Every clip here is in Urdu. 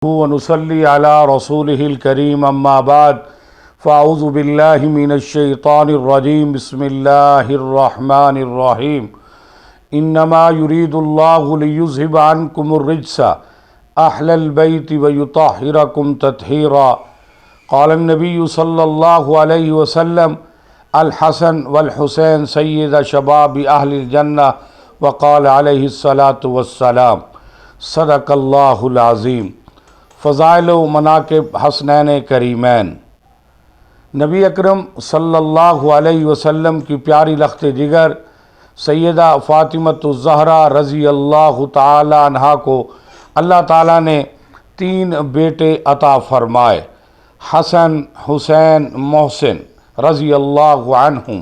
ونصلي على رسوله الكريم أما بعد فأعوذ بالله من الشيطان الرجيم بسم الله الرحمن الرحيم إنما يريد الله ليذهب عنكم الرجس أهل البيت ويطهركم تطهيرا قال النبي صلى الله عليه وسلم الحسن والحسين سيد شباب أهل الجنة وقال عليه الصلاة والسلام صدق اللہ العظیم۔ فضائل و مناقب حسنین کریمین۔ نبی اکرم صلی اللہ علیہ وسلم کی پیاری لخت جگر سیدہ فاطمۃ الزہرا رضی اللہ تعالی عنہا کو اللہ تعالیٰ نے 3 بیٹے عطا فرمائے، حسن، حسین، محسن رضی اللہ عنہم۔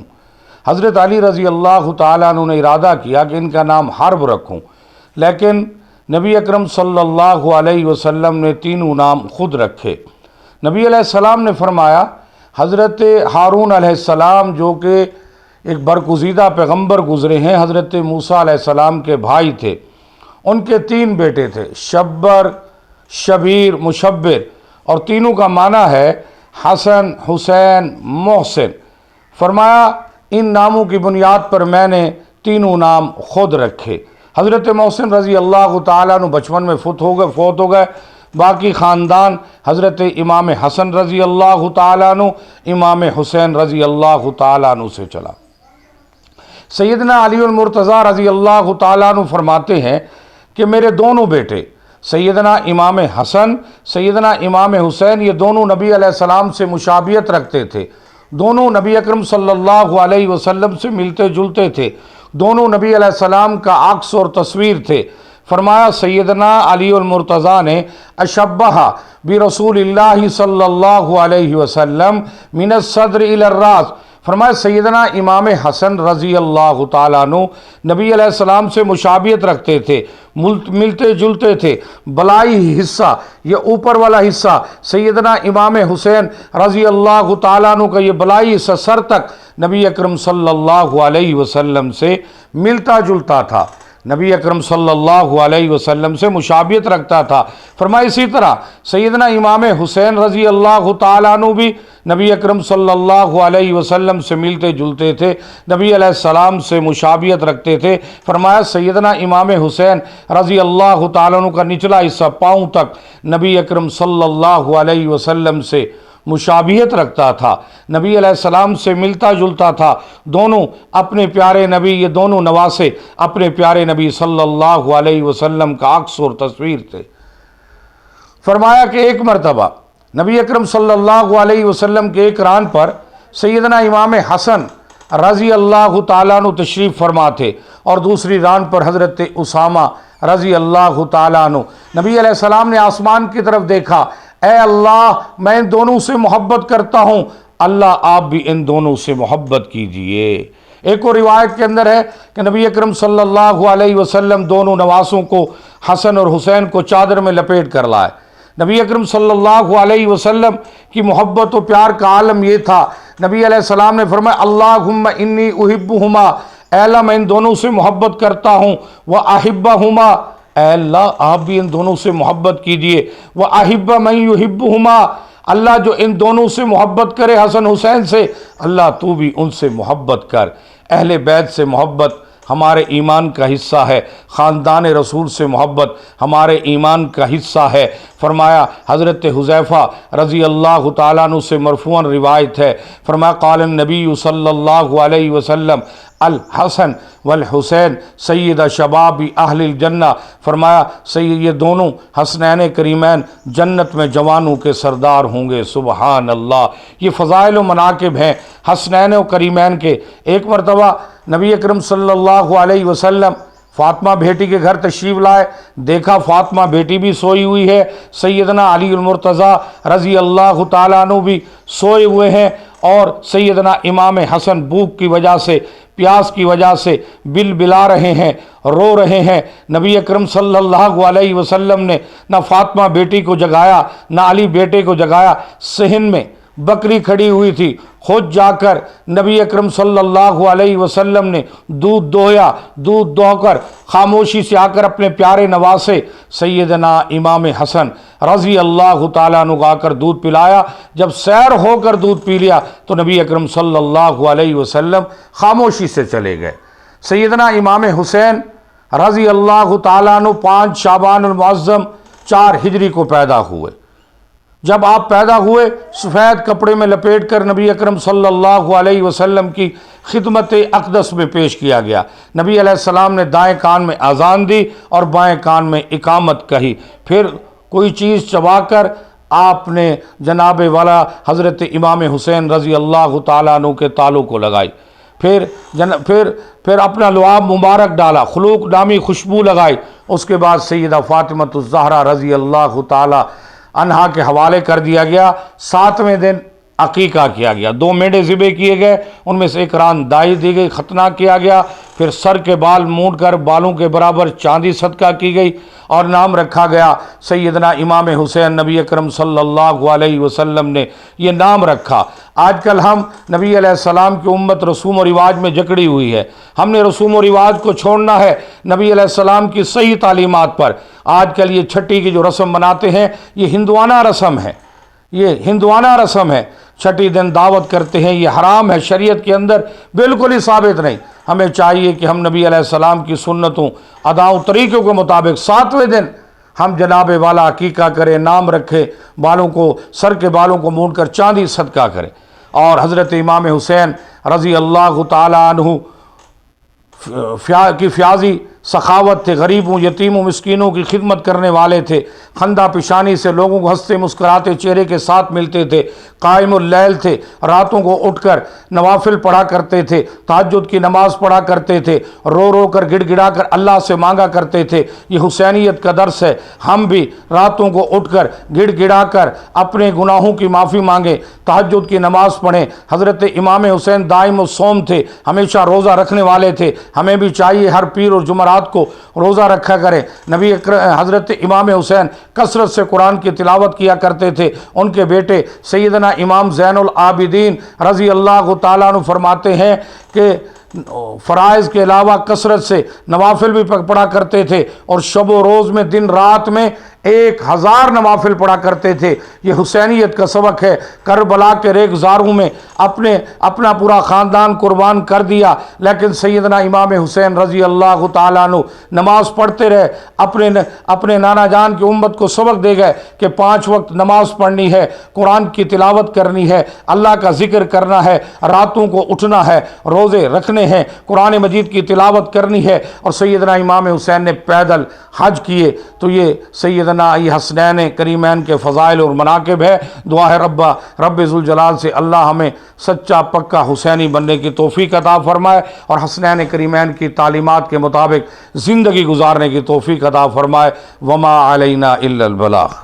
حضرت علی رضی اللہ تعالیٰ عنہ نے ارادہ کیا کہ ان کا نام حرب رکھوں، لیکن نبی اکرم صلی اللہ علیہ وسلم نے تینوں نام خود رکھے۔ نبی علیہ السلام نے فرمایا حضرت ہارون علیہ السلام جو کہ ایک برگزیدہ پیغمبر گزرے ہیں، حضرت موسیٰ علیہ السلام کے بھائی تھے، ان کے 3 بیٹے تھے، شبر، شبیر، مشبر، اور تینوں کا معنی ہے حسن، حسین، محسن۔ فرمایا ان ناموں کی بنیاد پر میں نے تینوں نام خود رکھے۔ حضرت محسن رضی اللہ تعالیٰ عنہ بچپن میں فوت ہو گئے، باقی خاندان حضرت امام حسن رضی اللہ تعالیٰ عنہ، امام حسین رضی اللہ تعالیٰ عنہ سے چلا۔ سیدنا علی المرتضیٰ رضی اللہ تعالیٰ عنہ فرماتے ہیں کہ میرے دونوں بیٹے سیدنا امام حسن، سیدنا امام حسین، یہ دونوں نبی علیہ السلام سے مشابہت رکھتے تھے، دونوں نبی اکرم صلی اللہ علیہ وسلم سے ملتے جلتے تھے، دونوں نبی علیہ السلام کا عکس اور تصویر تھے۔ فرمایا سیدنا علی المرتضیٰ نے اشبہ برسول اللہ صلی اللہ علیہ وسلم من الصدر الی الراس۔ فرمایا سیدنا امام حسن رضی اللہ تعالیٰ عنہ نبی علیہ السلام سے مشابہت رکھتے تھے، ملتے جلتے تھے۔ بلائی حصہ، یہ اوپر والا حصہ سیدنا امام حسین رضی اللہ تعالیٰ عنہ کا یہ بلائی حصہ سر تک نبی اکرم صلی اللہ علیہ وسلم سے ملتا جلتا تھا، نبی اکرم صلی اللہ علیہ وسلم سے مشابہت رکھتا تھا۔ فرمایا اسی طرح سیدنا امام حسین رضی اللہ تعالیٰ عنہ بھی نبی اکرم صلی اللہ علیہ وسلم سے ملتے جلتے تھے، نبی علیہ السلام سے مشابہت رکھتے تھے۔ فرمایا سیدنا امام حسین رضی اللہ تعالیٰ عنہ کا نچلا حصہ پاؤں تک نبی اکرم صلی اللہ علیہ وسلم سے مشابہت رکھتا تھا، نبی علیہ السلام سے ملتا جلتا تھا۔ دونوں اپنے پیارے نبی، یہ دونوں نواسے اپنے پیارے نبی صلی اللہ علیہ وسلم کا عکس اور تصویر تھے۔ فرمایا کہ ایک مرتبہ نبی اکرم صلی اللہ علیہ وسلم کے ایک ران پر سیدنا امام حسن رضی اللہ تعالیٰ عنہ تشریف فرما تھے، اور دوسری ران پر حضرت اسامہ رضی اللہ تعالیٰ عنہ۔ نبی علیہ السلام نے آسمان کی طرف دیکھا، اے اللہ میں ان دونوں سے محبت کرتا ہوں، اللہ آپ بھی ان دونوں سے محبت کیجئے۔ ایک اور روایت کے اندر ہے کہ نبی اکرم صلی اللہ علیہ وسلم دونوں نواسوں کو، حسن اور حسین کو چادر میں لپیٹ کر لائے۔ نبی اکرم صلی اللہ علیہ وسلم کی محبت و پیار کا عالم یہ تھا، نبی علیہ السلام نے فرمایا اللہم انی احبہما، اے اللہ میں ان دونوں سے محبت کرتا ہوں، وَأَحِبَّهُمَا، اے اللہ آپ بھی ان دونوں سے محبت کیجئے، وَأَحِبَّ مَن يُحِبُّهُمَا، اللہ جو ان دونوں سے محبت کرے حسن حسین سے، اللہ تو بھی ان سے محبت کر۔ اہل بیت سے محبت ہمارے ایمان کا حصہ ہے، خاندان رسول سے محبت ہمارے ایمان کا حصہ ہے۔ فرمایا حضرت حذیفہ رضی اللہ تعالیٰ عنہ سے مرفوعاً روایت ہے، فرمایا قال النبی صلی اللہ علیہ وسلم الحسن والحسین سید شباب اہل الجنہ۔ فرمایا یہ دونوں حسنین کریمین جنت میں جوانوں کے سردار ہوں گے۔ سبحان اللہ، یہ فضائل و مناقب ہیں حسنین و کریمین کے۔ ایک مرتبہ نبی اکرم صلی اللہ علیہ وسلم فاطمہ بیٹی کے گھر تشریف لائے، دیکھا فاطمہ بیٹی بھی سوئی ہوئی ہے، سیدنا علی المرتضیٰ رضی اللہ تعالیٰ عنہ بھی سوئے ہوئے ہیں، اور سیدنا امام حسن بھوک کی وجہ سے، پیاس کی وجہ سے بل بلا رہے ہیں، رو رہے ہیں۔ نبی اکرم صلی اللہ علیہ وسلم نے نہ فاطمہ بیٹی کو جگایا، نہ علی بیٹے کو جگایا، صحن میں بکری کھڑی ہوئی تھی، خود جا کر نبی اکرم صلی اللہ علیہ وسلم نے دودھ دوہیا، دودھ دوہ کر خاموشی سے آ کر اپنے پیارے نواسے سیدنا امام حسن رضی اللہ تعالیٰ عنہ آ کر دودھ پلایا۔ جب سیر ہو کر دودھ پی لیا تو نبی اکرم صلی اللہ علیہ وسلم خاموشی سے چلے گئے۔ سیدنا امام حسین رضی اللہ تعالیٰ عنہ 5 شعبان المعظم 4 ہجری کو پیدا ہوئے۔ جب آپ پیدا ہوئے سفید کپڑے میں لپیٹ کر نبی اکرم صلی اللہ علیہ وسلم کی خدمت اقدس میں پیش کیا گیا۔ نبی علیہ السلام نے دائیں کان میں اذان دی اور بائیں کان میں اقامت کہی، پھر کوئی چیز چبا کر آپ نے جناب والا حضرت امام حسین رضی اللہ تعالیٰ عنہ کے تالوں کو لگائی، پھر اپنا لعاب مبارک ڈالا، خلوق نامی خوشبو لگائی، اس کے بعد سیدہ فاطمۃ الزہرا رضی اللہ تعالیٰ عنہا کے حوالے کر دیا گیا۔ 7ویں دن عقیقہ کیا گیا، 2 مینڈے ذبح کیے گئے، ان میں سے 1 ران دائی دی گئی، ختنہ کیا گیا، پھر سر کے بال مونڈ کر بالوں کے برابر چاندی صدقہ کی گئی اور نام رکھا گیا سیدنا امام حسین۔ نبی اکرم صلی اللہ علیہ وسلم نے یہ نام رکھا۔ آج کل ہم نبی علیہ السلام کی امت رسوم و رواج میں جکڑی ہوئی ہے، ہم نے رسوم و رواج کو چھوڑنا ہے نبی علیہ السلام کی صحیح تعلیمات پر۔ آج کل یہ چھٹی کی جو رسم مناتے ہیں یہ ہندوانہ رسم ہے، یہ ہندوانہ رسم ہے، چھٹی دن دعوت کرتے ہیں، یہ حرام ہے، شریعت کے اندر بالکل ہی ثابت نہیں۔ ہمیں چاہیے کہ ہم نبی علیہ السلام کی سنتوں اداؤں طریقوں کے مطابق 7ویں دن ہم جناب والا عقیقہ کریں، نام رکھیں، بالوں کو سر کے بالوں کو مونڈ کر چاندی صدقہ کریں۔ اور حضرت امام حسین رضی اللہ تعالیٰ عنہ کی فیاضی سخاوت تھے، غریبوں یتیموں مسکینوں کی خدمت کرنے والے تھے، خندہ پیشانی سے لوگوں کو ہنستے مسکراتے چہرے کے ساتھ ملتے تھے، قائم اللیل تھے، راتوں کو اٹھ کر نوافل پڑھا کرتے تھے، تہجد کی نماز پڑھا کرتے تھے، رو رو کر گڑ گڑا کر اللہ سے مانگا کرتے تھے۔ یہ حسینیت کا درس ہے، ہم بھی راتوں کو اٹھ کر گڑ گڑا کر اپنے گناہوں کی معافی مانگیں، تہجد کی نماز پڑھیں۔ حضرت امام حسین دائم الصوم تھے، ہمیشہ روزہ رکھنے والے تھے، ہمیں بھی چاہیے ہر پیر اور جمعرات کو روزہ رکھا کریں۔ نبی حضرت امام حسین کثرت سے قرآن کی تلاوت کیا کرتے تھے۔ ان کے بیٹے سیدنا امام زین العابدین رضی اللہ تعالیٰ عنہ فرماتے ہیں کہ فرائض کے علاوہ کثرت سے نوافل بھی پڑھا کرتے تھے اور شب و روز میں دن رات میں 1000 نوافل پڑھا کرتے تھے۔ یہ حسینیت کا سبق ہے۔ کربلا کے ریگزاروں میں اپنا پورا خاندان قربان کر دیا، لیکن سیدنا امام حسین رضی اللہ تعالیٰ عنہ نماز پڑھتے رہے، اپنے نانا جان کی امت کو سبق دے گئے کہ 5 وقت نماز پڑھنی ہے، قرآن کی تلاوت کرنی ہے، اللہ کا ذکر کرنا ہے، راتوں کو اٹھنا ہے، روزے رکھنے ہیں، قرآن مجید کی تلاوت کرنی ہے۔ اور سیدنا امام حسین نے پیدل حج کیے۔ تو یہ سیدنا یہ حسنین کریمین کے فضائل اور مناقب ہے۔ دعا ہے رب ذوالجلال سے اللہ ہمیں سچا پکا حسینی بننے کی توفیق عطا فرمائے اور حسنین کریمین کی تعلیمات کے مطابق زندگی گزارنے کی توفیق عطا فرمائے۔ وما علینا الا البلاغ۔